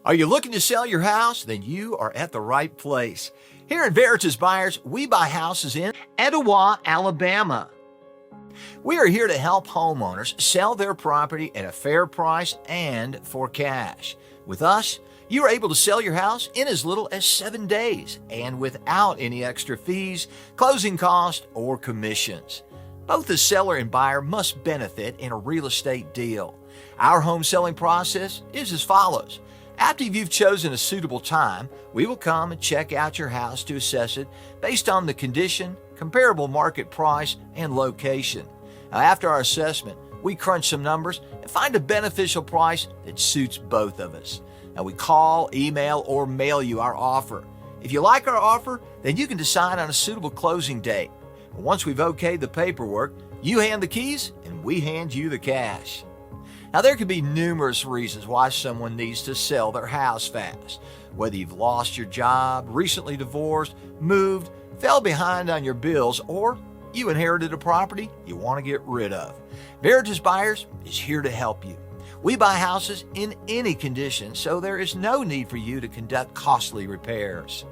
Are you looking to sell your house? Then you are at the right place. Here at Veritas Buyers, we buy houses in Etowah, Alabama. We are here to help homeowners sell their property at a fair price and for cash. With us, you are able to sell your house in as little as 7 days and without any extra fees, closing costs, or commissions. Both the seller and buyer must benefit in a real estate deal. Our home selling process is as follows. After you've chosen a suitable time, we will come and check out your house to assess it based on the condition, comparable market price, and location. Now, after our assessment, we crunch some numbers and find a beneficial price that suits both of us. Now, we call, email, or mail you our offer. If you like our offer, then you can decide on a suitable closing date. Once we've okayed the paperwork, you hand the keys and we hand you the cash. Now, there could be numerous reasons why someone needs to sell their house fast. Whether you've lost your job, recently divorced, moved, fell behind on your bills, or you inherited a property you want to get rid of. Veritas Buyers is here to help you. We buy houses in any condition, so there is no need for you to conduct costly repairs.